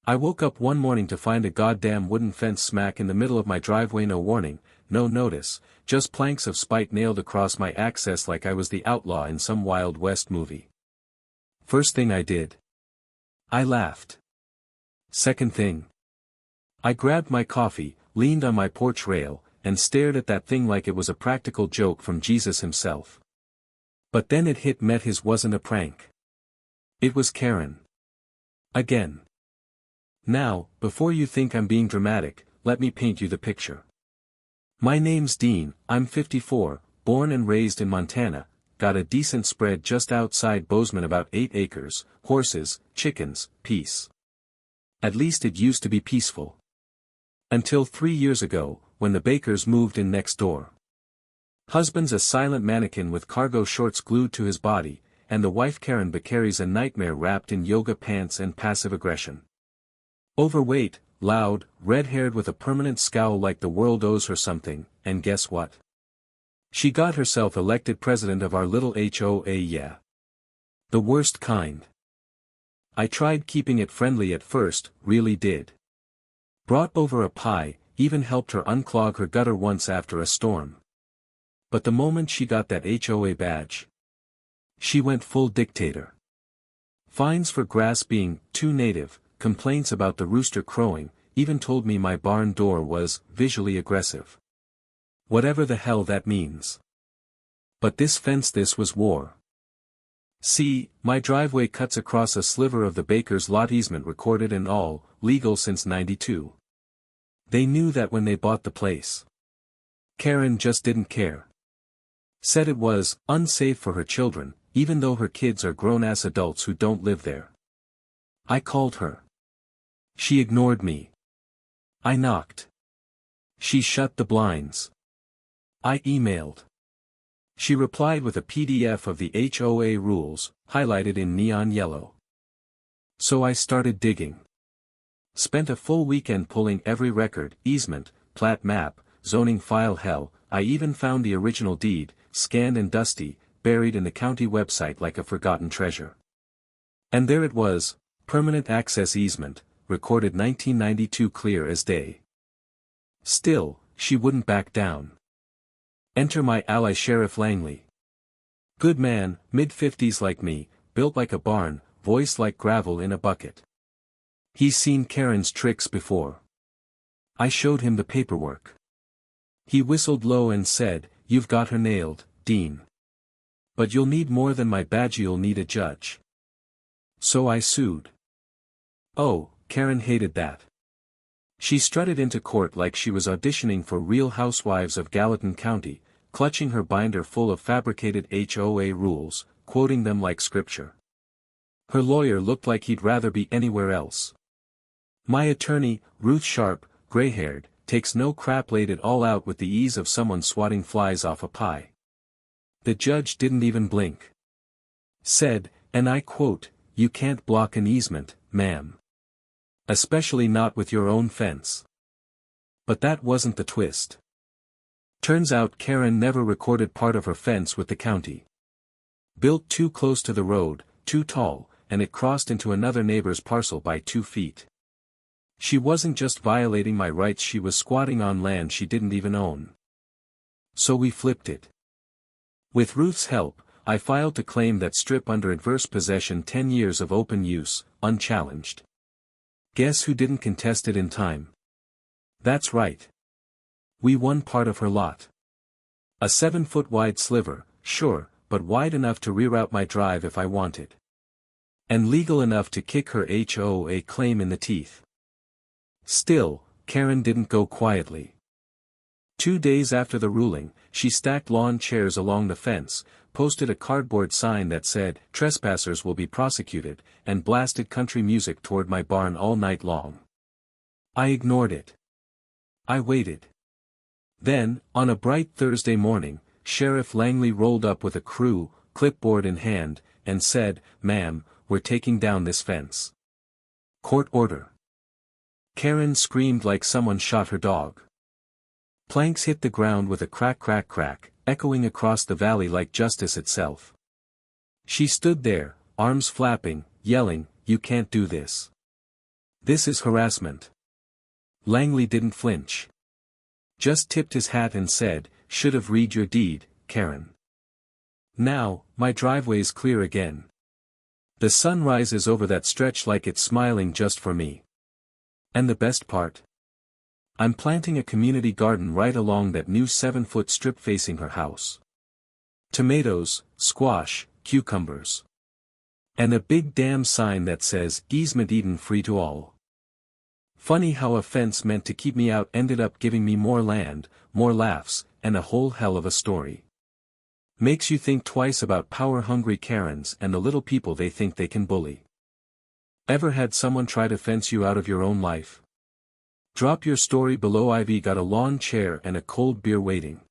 I woke up one morning to find a goddamn wooden fence smack in the middle of my driveway. No warning, no notice, just planks of spite nailed across my access like I was the outlaw in some Wild West movie. First thing I did, I laughed. Second thing, I grabbed my coffee, leaned on my porch rail, and stared at that thing like it was a practical joke from Jesus himself. But then it hit me, his wasn't a prank. It was Karen. Again. Now, before you think I'm being dramatic, let me paint you the picture. My name's Dean, I'm 54, born and raised in Montana, got a decent spread just outside Bozeman, about 8 acres, horses, chickens, peace. At least it used to be peaceful. Until 3 years ago, when the Bakers moved in next door. Husband's a silent mannequin with cargo shorts glued to his body, and the wife Karen carries a nightmare wrapped in yoga pants and passive aggression. Overweight, loud, red-haired with a permanent scowl like the world owes her something, and guess what? She got herself elected president of our little HOA. Yeah. The worst kind. I tried keeping it friendly at first, really did. Brought over a pie, even helped her unclog her gutter once after a storm. But the moment she got that HOA badge, she went full dictator. Fines for grass being too native, complaints about the rooster crowing, even told me my barn door was visually aggressive. Whatever the hell that means. But this was war. See, my driveway cuts across a sliver of the Baker's lot, easement recorded and all, legal since '92. They knew that when they bought the place. Karen just didn't care. Said it was unsafe for her children, even though her kids are grown-ass adults who don't live there. I called her. She ignored me. I knocked. She shut the blinds. I emailed. She replied with a PDF of the HOA rules, highlighted in neon yellow. So I started digging. Spent a full weekend pulling every record, easement, plat map, zoning file. Hell, I even found the original deed, scanned and dusty, buried in the county website like a forgotten treasure. And there it was, permanent access easement, recorded 1992, clear as day. Still, she wouldn't back down. Enter my ally Sheriff Langley. Good man, mid-50s like me, built like a barn, voice like gravel in a bucket. He's seen Karen's tricks before. I showed him the paperwork. He whistled low and said, "You've got her nailed, Dean. But you'll need more than my badge, you'll need a judge." So I sued. Oh, Karen hated that. She strutted into court like she was auditioning for Real Housewives of Gallatin County, clutching her binder full of fabricated HOA rules, quoting them like scripture. Her lawyer looked like he'd rather be anywhere else. My attorney, Ruth Sharp, gray-haired, takes no crap, laid it all out with the ease of someone swatting flies off a pie. The judge didn't even blink. Said, and I quote, "You can't block an easement, ma'am. Especially not with your own fence." But that wasn't the twist. Turns out Karen never recorded part of her fence with the county. Built too close to the road, too tall, and it crossed into another neighbor's parcel by 2 feet. She wasn't just violating my rights, she was squatting on land she didn't even own. So we flipped it. With Ruth's help, I filed to claim that strip under adverse possession, 10 years of open use, unchallenged. Guess who didn't contest it in time? That's right. We won part of her lot. A 7-foot wide sliver, sure, but wide enough to reroute my drive if I wanted. And legal enough to kick her HOA claim in the teeth. Still, Karen didn't go quietly. 2 days after the ruling, she stacked lawn chairs along the fence, posted a cardboard sign that said, "Trespassers will be prosecuted," and blasted country music toward my barn all night long. I ignored it. I waited. Then, on a bright Thursday morning, Sheriff Langley rolled up with a crew, clipboard in hand, and said, "Ma'am, we're taking down this fence." Court order. Karen screamed like someone shot her dog. Planks hit the ground with a crack crack crack, echoing across the valley like justice itself. She stood there, arms flapping, yelling, "You can't do this. This is harassment. Langley didn't flinch. Just tipped his hat and said, "Should have read your deed, Karen." Now, my driveway's clear again. The sun rises over that stretch like it's smiling just for me. And the best part? I'm planting a community garden right along that new 7-foot strip facing her house. Tomatoes, squash, cucumbers. And a big damn sign that says, "Easement Eden free to all." Funny how a fence meant to keep me out ended up giving me more land, more laughs, and a whole hell of a story. Makes you think twice about power-hungry Karens and the little people they think they can bully. Ever had someone try to fence you out of your own life? Drop your story below. I've got a lawn chair and a cold beer waiting.